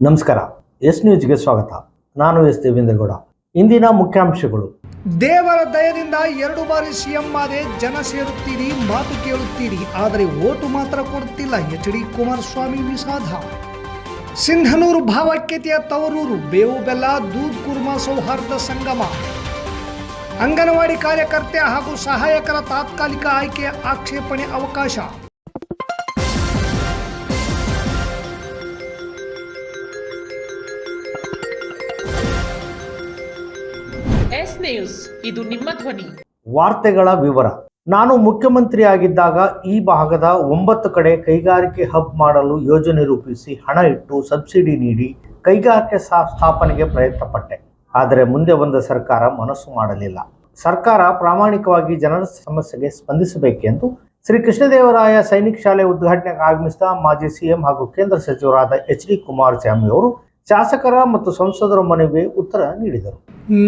ನಮಸ್ಕಾರ. ಎಸ್ ನ್ಯೂಸ್ಗೆ ಸ್ವಾಗತ. ನಾನು ಎಸ್ ದೇವೇಂದ್ರಗೌಡ. ಇಂದಿನ ಮುಖ್ಯಾಂಶಗಳು. ದೇವರ ದಯದಿಂದ 2 ಬಾರಿ ಸಿಎಂ ಆದೆ, ಜನ ಸೇರುತ್ತೀರಿ, ಮಾತು ಕೇಳುತ್ತೀರಿ, ಆದರೆ ಓಟು ಮಾತ್ರ ಕೊಡುತ್ತಿಲ್ಲ. ಎಚ್.ಡಿ. ಕುಮಾರಸ್ವಾಮಿ ವಿಷಾದ. ಸಿಂಧನೂರು ಭಾವೈಕ್ಯತೆಯ ತವರೂರು, ಬೇವು ಬೆಲ್ಲ ದೂದ್ ಕುರ್ಮಾ ಸೌಹಾರ್ದ ಸಂಗಮ. ಅಂಗನವಾಡಿ ಕಾರ್ಯಕರ್ತೆ ಹಾಗೂ ಸಹಾಯಕರ ತಾತ್ಕಾಲಿಕ ಆಯ್ಕೆಯ ಆಕ್ಷೇಪಣೆ ಅವಕಾಶ. ಎಸ್ ನ್ಯೂಸ್, ಇದು ನಿಮ್ಮ ಧ್ವನಿ. ವಾರ್ತೆಗಳ ವಿವರ. ನಾನು ಮುಖ್ಯಮಂತ್ರಿಯಾಗಿದ್ದಾಗ ಈ ಭಾಗದ 9 ಕಡೆ ಕೈಗಾರಿಕೆ ಹಬ್ ಮಾಡಲು ಯೋಜನೆ ರೂಪಿಸಿ ಹಣ ಇಟ್ಟು ಸಬ್ಸಿಡಿ ನೀಡಿ ಕೈಗಾರಿಕೆ ಸ್ಥಾಪನೆಗೆ ಪ್ರಯತ್ನ ಪಟ್ಟೆ. ಆದರೆ ಮುಂದೆ ಬಂದ ಸರ್ಕಾರ ಮನಸ್ಸು ಮಾಡಲಿಲ್ಲ. ಸರ್ಕಾರ ಪ್ರಾಮಾಣಿಕವಾಗಿ ಜನರ ಸಮಸ್ಯೆಗೆ ಸ್ಪಂದಿಸಬೇಕೆಂದು ಶ್ರೀ ಕೃಷ್ಣದೇವರಾಯ ಸೈನಿಕ ಶಾಲೆ ಉದ್ಘಾಟನೆಗೆ ಆಗಮಿಸಿದ ಮಾಜಿ ಸಿಎಂ ಹಾಗೂ ಕೇಂದ್ರ ಸಚಿವರಾದ ಎಚ್.ಡಿ. ಕುಮಾರಸ್ವಾಮಿ ಅವರು ಶಾಸಕರ ಮತ್ತು ಸಂಸದರ ಮನವಿಗೆ ಉತ್ತರ ನೀಡಿದರು.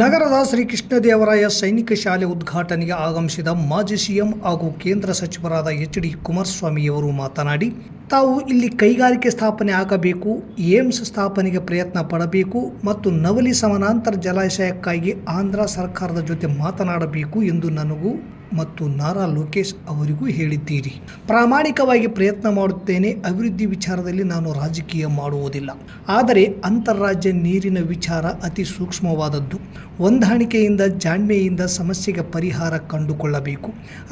ನಗರದ ಶ್ರೀ ಕೃಷ್ಣದೇವರಾಯ ಸೈನಿಕ ಶಾಲೆ ಉದ್ಘಾಟನೆಗೆ ಆಗಮಿಸಿದ ಮಾಜಿ ಸಿಎಂ ಹಾಗೂ ಕೇಂದ್ರ ಸಚಿವರಾದ ಎಚ್.ಡಿ. ಕುಮಾರಸ್ವಾಮಿಯವರು ಮಾತನಾಡಿ, ತಾವು ಇಲ್ಲಿ ಕೈಗಾರಿಕೆ ಸ್ಥಾಪನೆ ಆಗಬೇಕು, ಏಮ್ಸ್ ಸ್ಥಾಪನೆಗೆ ಪ್ರಯತ್ನ ಪಡಬೇಕು ಮತ್ತು ನವಲಿ ಸಮಾನಾಂತರ ಜಲಾಶಯಕ್ಕಾಗಿ ಆಂಧ್ರ ಸರ್ಕಾರದ ಜೊತೆ ಮಾತನಾಡಬೇಕು ಎಂದು ನನಗೂ ಮತ್ತು ನಾರಾ ಲೋಕೇಶ್ ಅವರಿಗೂ ಹೇಳಿದ್ದೀರಿ. ಪ್ರಾಮಾಣಿಕವಾಗಿ ಪ್ರಯತ್ನ ಮಾಡುತ್ತೇನೆ. ಅಭಿವೃದ್ಧಿ ವಿಚಾರದಲ್ಲಿ ನಾನು ರಾಜಕೀಯ ಮಾಡುವುದಿಲ್ಲ. ಆದರೆ ಅಂತಾರಾಜ್ಯ ನೀರಿನ ವಿಚಾರ ಅತಿ ಸೂಕ್ಷ್ಮವಾದದ್ದು. ಹೊಂದಾಣಿಕೆಯಿಂದ ಜಾಣ್ಮೆಯಿಂದ ಸಮಸ್ಯೆಗೆ ಪರಿಹಾರ ಕಂಡುಕೊಳ್ಳಬೇಕು.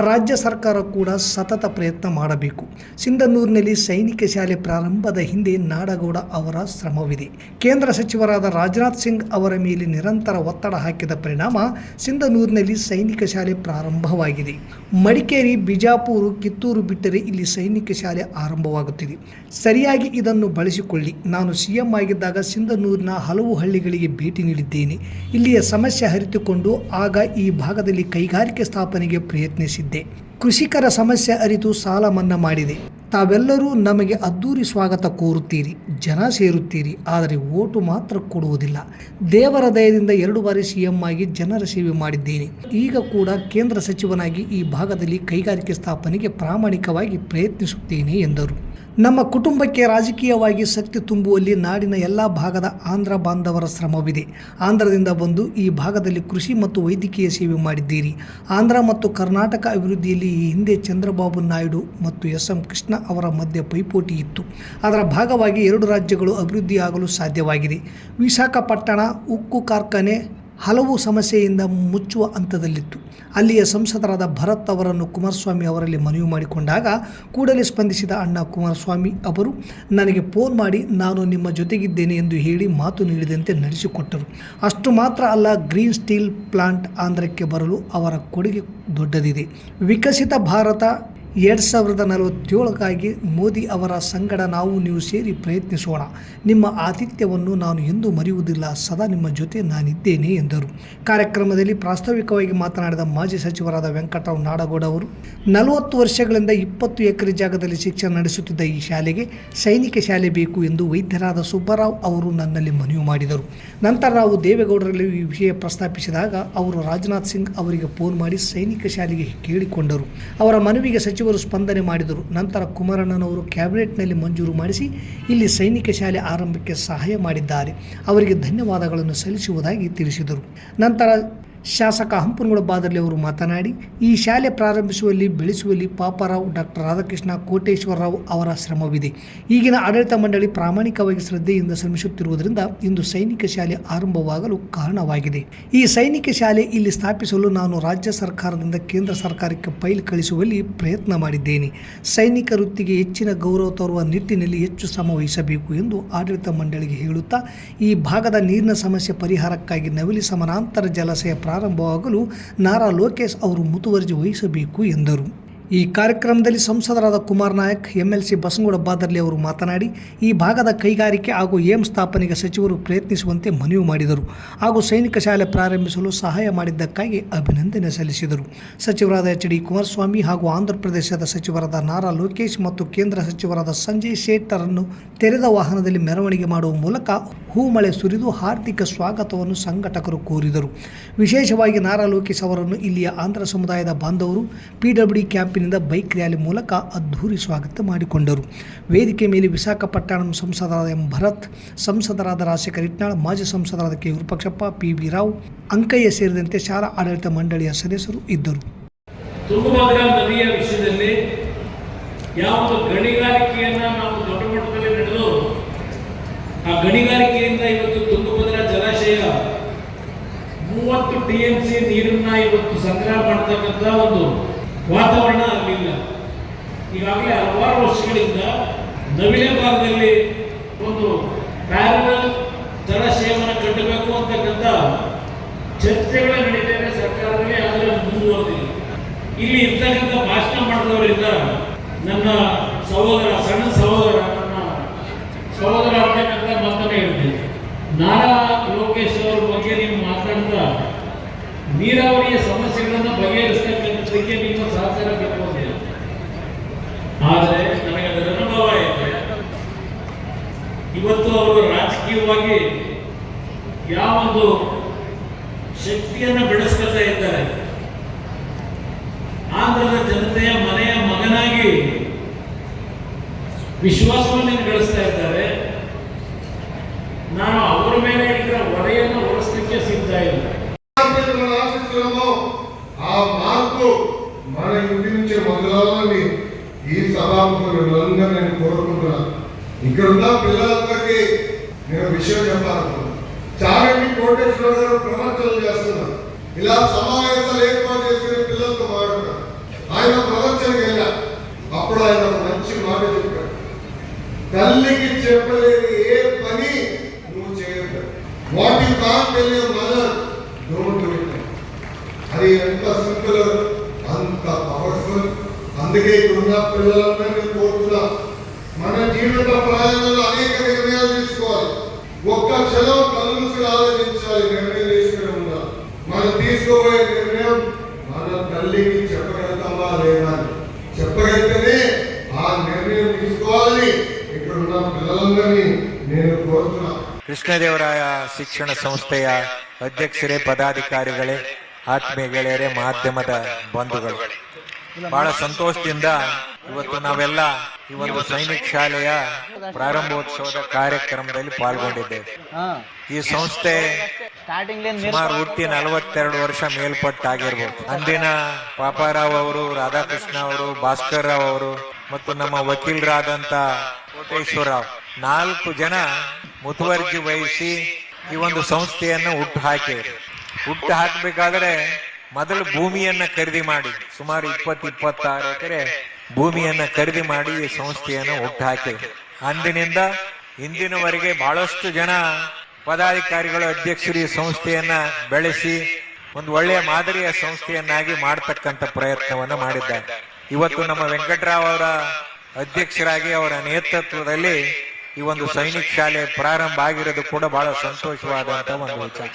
ರಾಜ್ಯ ಸರ್ಕಾರ ಕೂಡ ಸತತ ಪ್ರಯತ್ನ ಮಾಡಬೇಕು. ಸಿಂಧನೂರಿನಲ್ಲಿ ಸೈನಿಕ ಶಾಲೆ ಪ್ರಾರಂಭದ ಹಿಂದೆ ನಾಡಗೌಡ ಅವರ ಶ್ರಮವಿದೆ. ಕೇಂದ್ರ ಸಚಿವರಾದ ರಾಜನಾಥ್ ಸಿಂಗ್ ಅವರ ಮೇಲೆ ನಿರಂತರ ಒತ್ತಡ ಹಾಕಿದ ಪರಿಣಾಮ ಸಿಂಧನೂರಿನಲ್ಲಿ ಸೈನಿಕ ಶಾಲೆ ಪ್ರಾರಂಭವಾಗಿದೆ. ಮಡಿಕೇರಿ, ಬಿಜಾಪುರ, ಕಿತ್ತೂರು ಬಿಟ್ಟರೆ ಇಲ್ಲಿ ಸೈನಿಕ ಶಾಲೆ ಆರಂಭವಾಗುತ್ತಿದೆ. ಸರಿಯಾಗಿ ಇದನ್ನು ಬಳಸಿಕೊಳ್ಳಿ. ನಾನು ಸಿಎಂ ಆಗಿದ್ದಾಗ ಸಿಂಧನೂರಿನ ಹಲವು ಹಳ್ಳಿಗಳಿಗೆ ಭೇಟಿ ನೀಡಿದ್ದೇನೆ. ಇಲ್ಲಿಯ ಸಮಸ್ಯೆ ಅರಿತುಕೊಂಡು ಆಗ ಈ ಭಾಗದಲ್ಲಿ ಕೈಗಾರಿಕೆ ಸ್ಥಾಪನೆಗೆ ಪ್ರಯತ್ನಿಸಿದ್ದೆ. ಕೃಷಿಕರ ಸಮಸ್ಯೆ ಅರಿತು ಸಾಲ ಮನ್ನಾ ಮಾಡಿದೆ. ತಾವೆಲ್ಲರೂ ನಮಗೆ ಅದ್ದೂರಿ ಸ್ವಾಗತ ಕೋರುತ್ತೀರಿ, ಜನ ಸೇರುತ್ತೀರಿ, ಆದರೆ ಓಟು ಮಾತ್ರ ಕೊಡುವುದಿಲ್ಲ. ದೇವರ ದಯದಿಂದ 2 ಬಾರಿ ಸಿಎಂ ಆಗಿ ಜನರ ಸೇವೆ ಮಾಡಿದ್ದೇನೆ. ಈಗ ಕೂಡ ಕೇಂದ್ರ ಸಚಿವನಾಗಿ ಈ ಭಾಗದಲ್ಲಿ ಕೈಗಾರಿಕೆ ಸ್ಥಾಪನೆಗೆ ಪ್ರಾಮಾಣಿಕವಾಗಿ ಪ್ರಯತ್ನಿಸುತ್ತೇನೆ ಎಂದರು. ನಮ್ಮ ಕುಟುಂಬಕ್ಕೆ ರಾಜಕೀಯವಾಗಿ ಶಕ್ತಿ ತುಂಬುವಲ್ಲಿ ನಾಡಿನ ಎಲ್ಲ ಭಾಗದ ಆಂಧ್ರ ಬಾಂಧವರ ಶ್ರಮವಿದೆ. ಆಂಧ್ರದಿಂದ ಬಂದು ಈ ಭಾಗದಲ್ಲಿ ಕೃಷಿ ಮತ್ತು ವೈದ್ಯಕೀಯ ಸೇವೆ ಮಾಡಿದ್ದೀರಿ. ಆಂಧ್ರ ಮತ್ತು ಕರ್ನಾಟಕ ಅಭಿವೃದ್ಧಿಯಲ್ಲಿ ಈ ಹಿಂದೆ ಚಂದ್ರಬಾಬು ನಾಯ್ಡು ಮತ್ತು ಎಸ್.ಎಂ. ಕೃಷ್ಣ ಅವರ ಮಧ್ಯೆ ಪೈಪೋಟಿ ಇತ್ತು. ಅದರ ಭಾಗವಾಗಿ 2 ರಾಜ್ಯಗಳು ಅಭಿವೃದ್ಧಿಯಾಗಲು ಸಾಧ್ಯವಾಗಿದೆ. ವಿಶಾಖಪಟ್ಟಣ ಉಕ್ಕು ಕಾರ್ಖಾನೆ ಹಲವು ಸಮಸ್ಯೆಯಿಂದ ಮುಚ್ಚುವ ಹಂತದಲ್ಲಿತ್ತು. ಅಲ್ಲಿಯ ಸಂಸದರಾದ ಭರತ್ ಅವರನ್ನು ಕುಮಾರಸ್ವಾಮಿ ಅವರಲ್ಲಿ ಮನವಿ ಮಾಡಿಕೊಂಡಾಗ ಕೂಡಲೇ ಸ್ಪಂದಿಸಿದ ಅಣ್ಣ ಕುಮಾರಸ್ವಾಮಿ ಅವರು ನನಗೆ ಫೋನ್ ಮಾಡಿ ನಾನು ನಿಮ್ಮ ಜೊತೆಗಿದ್ದೇನೆ ಎಂದು ಹೇಳಿ ಮಾತು ನೀಡಿದಂತೆ ನಡೆಸಿಕೊಟ್ಟರು. ಅಷ್ಟು ಮಾತ್ರ ಅಲ್ಲ, ಗ್ರೀನ್ ಸ್ಟೀಲ್ ಪ್ಲಾಂಟ್ ಆಂಧ್ರಕ್ಕೆ ಬರಲು ಅವರ ಕೊಡುಗೆ ದೊಡ್ಡದಿದೆ. ವಿಕಸಿತ ಭಾರತ 2047ಗಾಗಿ ಮೋದಿ ಅವರ ಸಂಗಡ ನೀವು ಸೇರಿ ಪ್ರಯತ್ನಿಸೋಣ. ನಿಮ್ಮ ಆತಿಥ್ಯವನ್ನು ನಾನು ಎಂದೂ ಮರೆಯುವುದಿಲ್ಲ. ಸದಾ ನಿಮ್ಮ ಜೊತೆ ನಾನಿದ್ದೇನೆ ಎಂದರು. ಕಾರ್ಯಕ್ರಮದಲ್ಲಿ ಪ್ರಾಸ್ತಾವಿಕವಾಗಿ ಮಾತನಾಡಿದ ಮಾಜಿ ಸಚಿವರಾದ ವೆಂಕಟರಾವ್ ನಾಡಗೌಡ ಅವರು 40 ವರ್ಷಗಳಿಂದ 20 ಎಕರೆ ಜಾಗದಲ್ಲಿ ಶಿಕ್ಷಣ ನಡೆಸುತ್ತಿದ್ದ ಈ ಶಾಲೆಗೆ ಸೈನಿಕ ಶಾಲೆ ಬೇಕು ಎಂದು ವೈದ್ಯರಾದ ಸುಬ್ಬರಾವ್ ಅವರು ನನ್ನಲ್ಲಿ ಮನವಿ ಮಾಡಿದರು. ನಂತರ ನಾವು ದೇವೇಗೌಡರಲ್ಲಿ ಈ ವಿಷಯ ಪ್ರಸ್ತಾಪಿಸಿದಾಗ ಅವರು ರಾಜನಾಥ್ ಸಿಂಗ್ ಅವರಿಗೆ ಫೋನ್ ಮಾಡಿ ಸೈನಿಕ ಶಾಲೆಗೆ ಕೇಳಿಕೊಂಡರು. ಅವರ ಮನವಿಗೆ ಸಚಿವರು ಸ್ಪಂದನೆ ಮಾಡಿದರು. ನಂತರ ಕುಮಾರಣ್ಣನವರು ಕ್ಯಾಬಿನೆಟ್ನಲ್ಲಿ ಮಂಜೂರು ಮಾಡಿಸಿ ಇಲ್ಲಿ ಸೈನಿಕ ಶಾಲೆ ಆರಂಭಕ್ಕೆ ಸಹಾಯ ಮಾಡಿದ್ದಾರೆ. ಅವರಿಗೆ ಧನ್ಯವಾದಗಳನ್ನು ಸಲ್ಲಿಸುವುದಾಗಿ ತಿಳಿಸಿದರು. ನಂತರ ಶಾಸಕ ಹಂಪನಗೌಡ ಬಾದರ್ಲಿ ಅವರು ಮಾತನಾಡಿ, ಈ ಶಾಲೆ ಪ್ರಾರಂಭಿಸುವಲ್ಲಿ ಬೆಳೆಸುವಲ್ಲಿ ಪಾಪರಾವ್, ಡಾಕ್ಟರ್ ರಾಧಾಕೃಷ್ಣ, ಕೋಟೇಶ್ವರರಾವ್ ಅವರ ಶ್ರಮವಿದೆ. ಈಗಿನ ಆಡಳಿತ ಮಂಡಳಿ ಪ್ರಾಮಾಣಿಕವಾಗಿ ಶ್ರದ್ಧೆಯಿಂದ ಶ್ರಮಿಸುತ್ತಿರುವುದರಿಂದ ಇಂದು ಸೈನಿಕ ಶಾಲೆ ಆರಂಭವಾಗಲು ಕಾರಣವಾಗಿದೆ. ಈ ಸೈನಿಕ ಶಾಲೆ ಇಲ್ಲಿ ಸ್ಥಾಪಿಸಲು ನಾನು ರಾಜ್ಯ ಸರ್ಕಾರದಿಂದ ಕೇಂದ್ರ ಸರ್ಕಾರಕ್ಕೆ ಫೈಲ್ ಕಳಿಸುವಲ್ಲಿ ಪ್ರಯತ್ನ ಮಾಡಿದ್ದೇನೆ. ಸೈನಿಕ ವೃತ್ತಿಗೆ ಹೆಚ್ಚಿನ ಗೌರವ ತರುವ ನಿಟ್ಟಿನಲ್ಲಿ ಹೆಚ್ಚು ಶ್ರಮ ವಹಿಸಬೇಕು ಎಂದು ಆಡಳಿತ ಮಂಡಳಿಗೆ ಹೇಳುತ್ತಾ, ಈ ಭಾಗದ ನೀರಿನ ಸಮಸ್ಯೆ ಪರಿಹಾರಕ್ಕಾಗಿ ನವಲಿ ಸಮಾನಾಂತರ ಜಲಾಶಯ ಪ್ರಾರಂಭವಾಗಲು ನಾರಾ ಲೋಕೇಶ್ ಅವರು ಮುತುವರ್ಜಿ ವಹಿಸಬೇಕು ಎಂದರು. ಈ ಕಾರ್ಯಕ್ರಮದಲ್ಲಿ ಸಂಸದರಾದ ಕುಮಾರ್ ನಾಯಕ್, ಎಂಎಲ್ಸಿ ಬಸನಗೌಡ ಬಾದರ್ಲಿ ಅವರು ಮಾತನಾಡಿ, ಈ ಭಾಗದ ಕೈಗಾರಿಕೆ ಹಾಗೂ ಏಮ್ಸ್ ಸ್ಥಾಪನೆಗೆ ಸಚಿವರು ಪ್ರಯತ್ನಿಸುವಂತೆ ಮನವಿ ಮಾಡಿದರು ಹಾಗೂ ಸೈನಿಕ ಶಾಲೆ ಪ್ರಾರಂಭಿಸಲು ಸಹಾಯ ಮಾಡಿದ್ದಕ್ಕಾಗಿ ಅಭಿನಂದನೆ ಸಲ್ಲಿಸಿದರು. ಸಚಿವರಾದ ಎಚ್.ಡಿ. ಕುಮಾರಸ್ವಾಮಿ ಹಾಗೂ ಆಂಧ್ರ ಪ್ರದೇಶದ ಸಚಿವರಾದ ನಾರಾ ಲೋಕೇಶ್ ಮತ್ತು ಕೇಂದ್ರ ಸಚಿವರಾದ ಸಂಜಯ್ ಶೇಟ್ಟರನ್ನು ತೆರೆದ ವಾಹನದಲ್ಲಿ ಮೆರವಣಿಗೆ ಮಾಡುವ ಮೂಲಕ ಹೂಮಳೆ ಸುರಿದು ಹಾರ್ದಿಕ ಸ್ವಾಗತವನ್ನು ಸಂಘಟಕರು ಕೋರಿದರು. ವಿಶೇಷವಾಗಿ ನಾರಾ ಲೋಕೇಶ್ ಅವರನ್ನು ಇಲ್ಲಿಯ ಆಂಧ್ರ ಸಮುದಾಯದ ಬಾಂಧವರು PWD ಕ್ಯಾಂಪ್ ಗುಂಪಿನಿಂದ ಬೈಕ್ ರ್ಯಾಲಿ ಮೂಲಕ ಅದ್ಧೂರಿ ಸ್ವಾಗತ ಮಾಡಿಕೊಂಡರು. ವೇದಿಕೆ ಮೇಲೆ ವಿಶಾಖಪಟ್ಟಣಂ ಸಂಸದರಾದ ಎಂ ಭರತ್, ಸಂಸದರಾದ ರಾಜಶೇಖರ್ ಇಟ್ನಾಳ್, ಮಾಜಿ ಸಂಸದರಾದ ಕೆ ವಿರೂಪಾಕ್ಷಪ್ಪ, ಪಿ.ವಿ. ರಾವ್, ಅಂಕಯ್ಯ ಸೇರಿದಂತೆ ಶಾಲಾ ಆಡಳಿತ ಮಂಡಳಿಯ ಸದಸ್ಯರು ಇದ್ದರು. ತುಂಗಭದ್ರಾ ನದಿಯ ವಿಷಯದಲ್ಲಿ ಯಾವುದು ಗಣಿಗಾರಿಕೆಯನ್ನು ನಾವು ದೊಡ್ಡ ಮಟ್ಟದಲ್ಲಿ ನಡೆದು ಆ ಗಣಿಗಾರಿಕೆಯಿಂದ ಇವತ್ತು ತುಂಗಭದ್ರಾ ಜಲಾಶಯ 30 TMC ನೀರನ್ನ ಇವತ್ತು ಸಂಗ್ರಹ ಮಾಡತಕ್ಕಂಥ ಒಂದು ವಾತಾವರಣ ಆಗಲಿಲ್ಲ. ಈಗಾಗಲೇ ಹಲವಾರು ವರ್ಷಗಳಿಂದ ನವಿಲೆ ಭಾಗದಲ್ಲಿ ಒಂದು ಪ್ಯಾರಲಲ್ ಜಲಾಶಯವನ್ನು ಕಟ್ಟಬೇಕು ಅಂತಕ್ಕಂಥ ಚರ್ಚೆಗಳು ನಡೀತವೆ ಸರ್ಕಾರದಲ್ಲಿ, ಆದರೆ ಮುಂದುವರೆದಿಲ್ಲ. ಇಲ್ಲಿ ಇರ್ತಕ್ಕಂಥ ಭಾಷಣ ಮಾಡಿದವರಿಂದ ನನ್ನ ಸಣ್ಣ ಸಹೋದರ ಅಂತಕ್ಕಂಥ ಮಾತನ್ನೇ ಹೇಳ್ತೀನಿ. ನಾರಾ ಲೋಕೇಶ್ ಅವರ ಬಗ್ಗೆ ನೀವು ಮಾತಾಡ್ತಾ ನೀರಾವರಿಯ ಸಮಸ್ಯೆಗಳನ್ನು ಬಗೆಹರಿಸ್ತಕ್ಕಂಥದ್ದಕ್ಕೆ ನಿಮ್ಮ ಸಹಕಾರ ಬೇಕು ಅಂತಿಲ್ಲ. ಆದರೆ ನನಗೆ ಅದರ ಅನುಭವ ಇದೆ. ಇವತ್ತು ಅವರು ರಾಜಕೀಯವಾಗಿ ಯಾವೊಂದು ಶಕ್ತಿಯನ್ನು ಬೆಳೆಸ್ಕೊತಾ ಇದ್ದಾರೆ, ಆಂಧ್ರದ ಜನತೆಯ ಮನೆಯ ಮಗನಾಗಿ ವಿಶ್ವಾಸವನ್ನು ಗಳಿಸ್ತಾ ಇದ್ದಾರೆ. ನಾನು ಅವರ ಮೇಲೆ ಈಗ ಹೊರೆಯನ್ನು ಹೊರಿಸಲಿಕ್ಕೆ ಸಿದ್ಧ ಇಲ್ಲ. ఆ మార్పు మన ఇంటి నుంచే మొదలవ్వాలని ఈ సభాముఖులందరూ నేను కోరుకుంటున్నాను. ఇక్కడ ఉన్న పిల్లలందరికీ నేను విషయం చెప్పాలనుకున్నాను. చాగంటి కోటేశ్వర గారు ప్రవచనలు చేస్తున్నారు. ఇలా సమావేశాలు ఏర్పాటు చేసుకునే పిల్లలతో మాట్లాడుతున్నారు. ఆయన ప్రవచనకి వెళ్ళా, అప్పుడు ఆయన ఒక మంచి మాట చెప్పాడు. తల్లికి చెప్పలేని ఏ పని నువ్వు చేయదు. What you can't tell your mother, don't do it. అది ఎంత సింపుల్, అంత పవర్ఫుల్. అందుకే ఇప్పుడున్న పిల్లలందరినీ కోరుతున్నా, మన జీవిత ప్రయాణంలో అనేక నిర్ణయాలు తీసుకోవాలి. ఒక్క క్షణం కళ్ళు మూసుకుని ఆలోచించాలి, నిర్ణయం తీసుకుని ఉండాలి. మనం తీసుకోబోయే నిర్ణయం మన తల్లికి చెప్పగలుగుతామా లేదా అని. చెప్పగలిగితేనే ఆ నిర్ణయం తీసుకోవాలని ఇక్కడున్న పిల్లలందరినీ నేను కోరుతున్నా. ಕೃಷ್ಣದೇವರಾಯ ಶಿಕ್ಷಣ ಸಂಸ್ಥೆಯ ಅಧ್ಯಕ್ಷರೇ, ಪದಾಧಿಕಾರಿಗಳೇ, ಆತ್ಮೀಯ ಗೆಳೆಯರೇ, ಮಾಧ್ಯಮದ ಬಂಧುಗಳು, ಬಹಳ ಸಂತೋಷದಿಂದ ಇವತ್ತು ನಾವೆಲ್ಲ ಈ ಒಂದು ಸೈನಿಕ ಶಾಲೆಯ ಪ್ರಾರಂಭೋತ್ಸವದ ಕಾರ್ಯಕ್ರಮದಲ್ಲಿ ಪಾಲ್ಗೊಂಡಿದ್ದೇವೆ. ಈ ಸಂಸ್ಥೆ ಸುಮಾರು ಹುಟ್ಟಿ 42 ವರ್ಷ ಮೇಲ್ಪಟ್ಟಾಗಿರ್ಬೋದು. ಅಂದಿನ ಪಾಪಾರಾವ್ ಅವರು, ರಾಧಾಕೃಷ್ಣ ಅವರು, ಭಾಸ್ಕರ್ ರಾವ್ ಅವರು ಮತ್ತು ನಮ್ಮ ವಕೀಲರಾದಂತ ಕೋಟೇಶ್ವರ ರಾವ್ 4 ಜನ ಮುತುವರ್ಜಿ ವಹಿಸಿ ಈ ಒಂದು ಸಂಸ್ಥೆಯನ್ನು ಹುಟ್ಟು ಹಾಕಬೇಕಾದ್ರೆ ಮೊದಲು ಭೂಮಿಯನ್ನ ಖರೀದಿ ಮಾಡಿ ಸುಮಾರು 20-26 ಎಕರೆ ಭೂಮಿಯನ್ನ ಖರೀದಿ ಮಾಡಿ ಈ ಸಂಸ್ಥೆಯನ್ನು ಹುಟ್ಟು ಅಂದಿನಿಂದ ಇಂದಿನವರೆಗೆ ಬಹಳಷ್ಟು ಜನ ಪದಾಧಿಕಾರಿಗಳು, ಅಧ್ಯಕ್ಷರು ಈ ಸಂಸ್ಥೆಯನ್ನ ಬೆಳೆಸಿ ಒಂದು ಒಳ್ಳೆಯ ಮಾದರಿಯ ಸಂಸ್ಥೆಯನ್ನಾಗಿ ಮಾಡತಕ್ಕಂಥ ಪ್ರಯತ್ನವನ್ನು ಮಾಡಿದ್ದಾರೆ. ಇವತ್ತು ನಮ್ಮ ವೆಂಕಟರಾವ್ ಅವರ ಅಧ್ಯಕ್ಷರಾಗಿ ಅವರ ನೇತೃತ್ವದಲ್ಲಿ ಈ ಒಂದು ಸೈನಿಕ ಶಾಲೆ ಪ್ರಾರಂಭ ಆಗಿರೋದು ಕೂಡ ಬಹಳ ಸಂತೋಷವಾದಂತ ಒಂದು ವಿಚಾರ.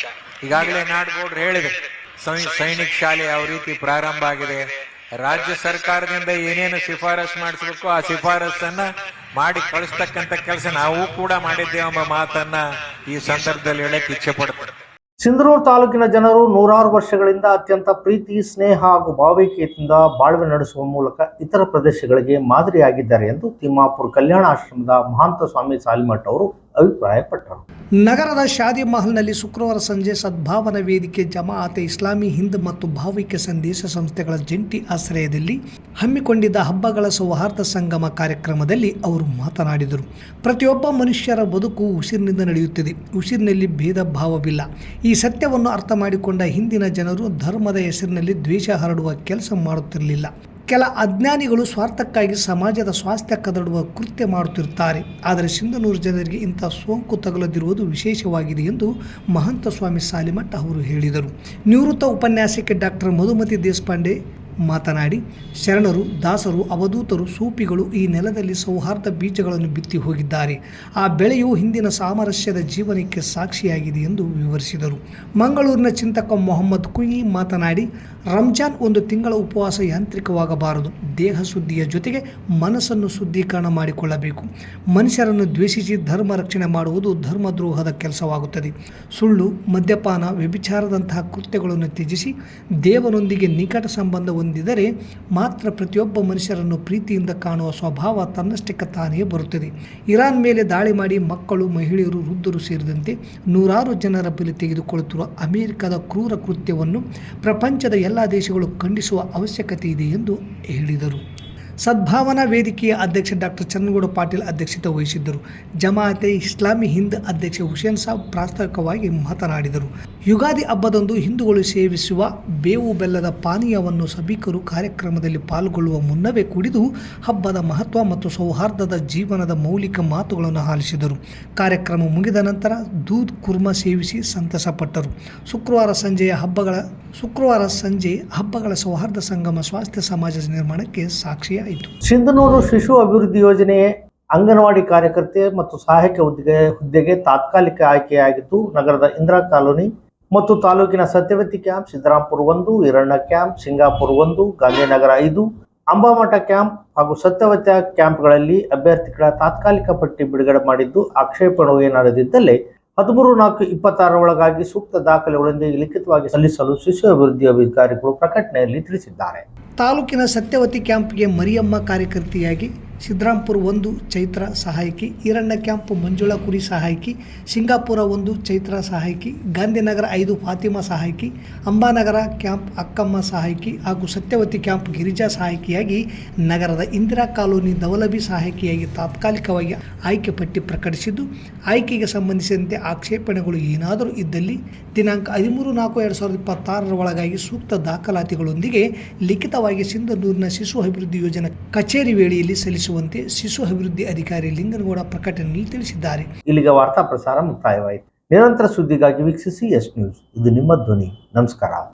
ಈಗಾಗಲೇ ನಾಡಗೌಡರು ಹೇಳಿದೆ, ಸೈನಿಕ ಶಾಲೆ ಯಾವ ರೀತಿ ಪ್ರಾರಂಭ ಆಗಿದೆ, ರಾಜ್ಯ ಸರ್ಕಾರದಿಂದ ಏನೇನು ಶಿಫಾರಸು ಮಾಡಿಸಬೇಕು ಆ ಶಿಫಾರಸನ್ನ ಮಾಡಿ ಕಳಿಸ್ತಕ್ಕಂಥ ಕೆಲಸ ನಾವು ಕೂಡ ಮಾಡಿದ್ದೇವೆ ಎಂಬ ಮಾತನ್ನ ಈ ಸಂದರ್ಭದಲ್ಲಿ ಹೇಳಕ್ಕೆ ಇಚ್ಛೆ ಪಡ್ತಾರೆ. ಸಿಂಧನೂರು ತಾಲೂಕಿನ ಜನರು ನೂರಾರು ವರ್ಷಗಳಿಂದ ಅತ್ಯಂತ ಪ್ರೀತಿ, ಸ್ನೇಹ ಹಾಗೂ ಭಾವೈಕ್ಯತೆಯಿಂದ ಬಾಳ್ವೆ ನಡೆಸುವ ಮೂಲಕ ಇತರ ಪ್ರದೇಶಗಳಿಗೆ ಮಾದರಿಯಾಗಿದ್ದಾರೆ ಎಂದು ತಿಮ್ಮಾಪುರ ಕಲ್ಯಾಣ ಆಶ್ರಮದ ಮಹಾಂತ ಸ್ವಾಮಿ ಸಾಲಿಮಠ್ ಅವರು ಅಭಿಪ್ರಾಯಪಟ್ಟರು. ನಗರದ ಶಾದಿ ಮಹಲ್ನಲ್ಲಿ ಶುಕ್ರವಾರ ಸಂಜೆ ಸದ್ಭಾವನಾ ವೇದಿಕೆ, ಜಮಾಅತೆ ಇಸ್ಲಾಮಿ ಹಿಂದ್ ಮತ್ತು ಭಾವೈಕ್ಯ ಸಂದೇಶ ಸಂಸ್ಥೆಗಳ ಜಂಟಿ ಆಶ್ರಯದಲ್ಲಿ ಹಮ್ಮಿಕೊಂಡಿದ್ದ ಹಬ್ಬಗಳ ಸೌಹಾರ್ದ ಸಂಗಮ ಕಾರ್ಯಕ್ರಮದಲ್ಲಿ ಅವರು ಮಾತನಾಡಿದರು. ಪ್ರತಿಯೊಬ್ಬ ಮನುಷ್ಯರ ಬದುಕು ಉಸಿರಿನಿಂದ ನಡೆಯುತ್ತದೆ. ಉಸಿರಿನಲ್ಲಿ ಭೇದ ಭಾವವಿಲ್ಲ. ಈ ಸತ್ಯವನ್ನು ಅರ್ಥ ಮಾಡಿಕೊಂಡ ಹಿಂದಿನ ಜನರು ಧರ್ಮದ ಹೆಸರಿನಲ್ಲಿ ದ್ವೇಷ ಹರಡುವ ಕೆಲಸ ಮಾಡುತ್ತಿರಲಿಲ್ಲ. ಕೆಲ ಅಜ್ಞಾನಿಗಳು ಸ್ವಾರ್ಥಕ್ಕಾಗಿ ಸಮಾಜದ ಸ್ವಾಸ್ಥ್ಯ ಕದಡುವ ಕೃತ್ಯ ಮಾಡುತ್ತಿರುತ್ತಾರೆ. ಆದರೆ ಸಿಂಧನೂರು ಜನರಿಗೆ ಇಂಥ ಸೋಂಕು ತಗುಲದಿರುವುದು ವಿಶೇಷವಾಗಿದೆ ಎಂದು ಮಹಂತ ಸ್ವಾಮಿ ಸಾಲಿಮಠ್ ಅವರು ಹೇಳಿದರು. ನಿವೃತ್ತ ಉಪನ್ಯಾಸಕಿ ಡಾಕ್ಟರ್ ಮಧುಮತಿ ದೇಶಪಾಂಡೆ ಮಾತನಾಡಿ, ಶರಣರು, ದಾಸರು, ಅವಧೂತರು, ಸೂಫಿಗಳು ಈ ನೆಲದಲ್ಲಿ ಸೌಹಾರ್ದ ಬೀಜಗಳನ್ನು ಬಿತ್ತಿ ಹೋಗಿದ್ದಾರೆ. ಆ ಬೆಳೆಯು ಹಿಂದಿನ ಸಾಮರಸ್ಯದ ಜೀವನಕ್ಕೆ ಸಾಕ್ಷಿಯಾಗಿದೆ ಎಂದು ವಿವರಿಸಿದರು. ಮಂಗಳೂರಿನ ಚಿಂತಕ ಮೊಹಮ್ಮದ್ ಕುಯಿ ಮಾತನಾಡಿ, ರಂಜಾನ್ ಒಂದು ತಿಂಗಳ ಉಪವಾಸ ಯಾಂತ್ರಿಕವಾಗಬಾರದು. ದೇಹ ಶುದ್ಧಿಯ ಜೊತೆಗೆ ಮನಸ್ಸನ್ನು ಶುದ್ಧೀಕರಣ ಮಾಡಿಕೊಳ್ಳಬೇಕು. ಮನುಷ್ಯರನ್ನು ದ್ವೇಷಿಸಿ ಧರ್ಮ ರಕ್ಷಣೆ ಮಾಡುವುದು ಧರ್ಮದ್ರೋಹದ ಕೆಲಸವಾಗುತ್ತದೆ. ಸುಳ್ಳು, ಮದ್ಯಪಾನ, ವ್ಯಭಿಚಾರದಂತಹ ಕೃತ್ಯಗಳನ್ನು ತ್ಯಜಿಸಿ ದೇವರೊಂದಿಗೆ ನಿಕಟ ಸಂಬಂಧ ಹೊಂದಿದರೆ ಮಾತ್ರ ಪ್ರತಿಯೊಬ್ಬ ಮನುಷ್ಯರನ್ನು ಪ್ರೀತಿಯಿಂದ ಕಾಣುವ ಸ್ವಭಾವ ತನ್ನಷ್ಟಕ್ಕೆ ತಾನೇ ಬರುತ್ತದೆ. ಇರಾನ್ ಮೇಲೆ ದಾಳಿ ಮಾಡಿ ಮಕ್ಕಳು, ಮಹಿಳೆಯರು, ವೃದ್ಧರು ಸೇರಿದಂತೆ ನೂರಾರು ಜನರ ಬಲಿ ತೆಗೆದುಕೊಳ್ಳುತ್ತಿರುವ ಅಮೆರಿಕದ ಕ್ರೂರ ಕೃತ್ಯವನ್ನು ಪ್ರಪಂಚದ ಎಲ್ಲ ದೇಶಗಳು ಖಂಡಿಸುವ ಅವಶ್ಯಕತೆ ಇದೆ ಎಂದು ಹೇಳಿದರು. ಸದ್ಭಾವನಾ ವೇದಿಕೆಯ ಅಧ್ಯಕ್ಷ ಡಾಕ್ಟರ್ ಚನ್ನಗೌಡ ಪಾಟೀಲ್ ಅಧ್ಯಕ್ಷತೆ ವಹಿಸಿದ್ದರು. ಜಮಾಅತೆ ಇಸ್ಲಾಮಿ ಹಿಂದ್ ಅಧ್ಯಕ್ಷ ಹುಸೇನ್ ಸಾಬ್ ಪ್ರಾಸ್ತಾವಿಕವಾಗಿ ಮಾತನಾಡಿದರು. ಯುಗಾದಿ ಹಬ್ಬದಂದು ಹಿಂದೂಗಳು ಸೇವಿಸುವ ಬೇವು ಬೆಲ್ಲದ ಪಾನೀಯವನ್ನು ಸಭಿಕರು ಕಾರ್ಯಕ್ರಮದಲ್ಲಿ ಪಾಲ್ಗೊಳ್ಳುವ ಮುನ್ನವೇ ಕುಡಿದು ಹಬ್ಬದ ಮಹತ್ವ ಮತ್ತು ಸೌಹಾರ್ದದ ಜೀವನದ ಮೌಲಿಕ ಮಾತುಗಳನ್ನು ಆಲಿಸಿದರು. ಕಾರ್ಯಕ್ರಮ ಮುಗಿದ ನಂತರ ದೂದ್ ಕುರ್ಮಾ ಸೇವಿಸಿ ಸಂತಸಪಟ್ಟರು. ಶುಕ್ರವಾರ ಸಂಜೆ ಹಬ್ಬಗಳ ಸೌಹಾರ್ದ ಸಂಗಮ ಸ್ವಾಸ್ಥ್ಯ ಸಮಾಜ ನಿರ್ಮಾಣಕ್ಕೆ ಸಾಕ್ಷಿಯಾಯಿತು. ಸಿಂಧನೂರು ಶಿಶು ಅಭಿವೃದ್ಧಿ ಯೋಜನೆ ಅಂಗನವಾಡಿ ಕಾರ್ಯಕರ್ತೆ ಮತ್ತು ಸಹಾಯಕ ಹುದ್ದೆಗೆ ತಾತ್ಕಾಲಿಕ ಆಯ್ಕೆಯಾಗಿದ್ದು, ನಗರದ ಇಂದಿರಾ ಕಾಲೋನಿ ಮತ್ತು ತಾಲೂಕಿನ Satyavati camp, Siddarampur 1, Eeranna camp, Singapura 1, Gandhinagar 5, Ambamath camp ಹಾಗೂ ಸತ್ಯವತಿ ಕ್ಯಾಂಪ್ಗಳಲ್ಲಿ ಅಭ್ಯರ್ಥಿಗಳ ತಾತ್ಕಾಲಿಕ ಪಟ್ಟಿ ಬಿಡುಗಡೆ ಮಾಡಿದ್ದು, ಆಕ್ಷೇಪಣೆ ಏನಾರದಿದ್ದಲ್ಲಿ 13/4/26 ಒಳಗಾಗಿ ಸೂಕ್ತ ದಾಖಲೆಗಳೊಂದಿಗೆ ಲಿಖಿತವಾಗಿ ಸಲ್ಲಿಸಲು ಶಿಶು ಅಭಿವೃದ್ಧಿ ಅಧಿಕಾರಿಗಳು ಪ್ರಕಟಣೆಯಲ್ಲಿ ತಿಳಿಸಿದ್ದಾರೆ. ತಾಲೂಕಿನ ಸತ್ಯವತಿ ಕ್ಯಾಂಪ್ಗೆ ಮರಿಯಮ್ಮ ಕಾರ್ಯಕರ್ತೆಯಾಗಿ, ಸಿದ್ದರಾಂಪುರ 1 ಚೈತ್ರ ಸಹಾಯಕಿ, ಈರಣ್ಣ ಕ್ಯಾಂಪ್ ಮಂಜುಳಾ ಕುರಿ ಸಹಾಯಕಿ, ಸಿಂಗಾಪುರ 1 ಚೈತ್ರ ಸಹಾಯಕಿ, ಗಾಂಧಿನಗರ 5 ಫಾತಿಮಾ ಸಹಾಯಕಿ, ಅಂಬಾನಗರ ಕ್ಯಾಂಪ್ ಅಕ್ಕಮ್ಮ ಸಹಾಯಕಿ ಹಾಗೂ ಸತ್ಯವತಿ ಕ್ಯಾಂಪ್ ಗಿರಿಜಾ ಸಹಾಯಕಿಯಾಗಿ, ನಗರದ ಇಂದಿರಾ ಕಾಲೋನಿ ದವಲಬಿ ಸಹಾಯಕಿಯಾಗಿ ತಾತ್ಕಾಲಿಕವಾಗಿ ಆಯ್ಕೆ ಪಟ್ಟಿ ಪ್ರಕಟಿಸಿದ್ದು, ಆಯ್ಕೆಗೆ ಸಂಬಂಧಿಸಿದಂತೆ ಆಕ್ಷೇಪಣೆಗಳು ಏನಾದರೂ ಇದ್ದಲ್ಲಿ ದಿನಾಂಕ 13/4/2026 ಒಳಗಾಗಿ ಸೂಕ್ತ ದಾಖಲಾತಿಗಳೊಂದಿಗೆ ಲಿಖಿತವಾಗಿ ಸಿಂಧನೂರಿನ ಶಿಶು ಅಭಿವೃದ್ಧಿ ಯೋಜನಾ ಕಚೇರಿ ವೇಳೆಯಲ್ಲಿ ಸಲ್ಲಿಸುವಂತೆ ಶಿಶು ಅಭಿವೃದ್ಧಿ ಅಧಿಕಾರಿ ಲಿಂಗನಗೌಡ ಪ್ರಕಟಣೆಯಲ್ಲಿ ತಿಳಿಸಿದ್ದಾರೆ. ಇಲ್ಲಿಗೆ ವಾರ್ತಾ ಪ್ರಸಾರ ಮುಕ್ತಾಯವಾಯಿತು. ನಿರಂತರ ಸುದ್ದಿಗಾಗಿ ವೀಕ್ಷಿಸಿ ಎಸ್ ನ್ಯೂಸ್. ಇದು ನಿಮ್ಮ ಧ್ವನಿ. ನಮಸ್ಕಾರ.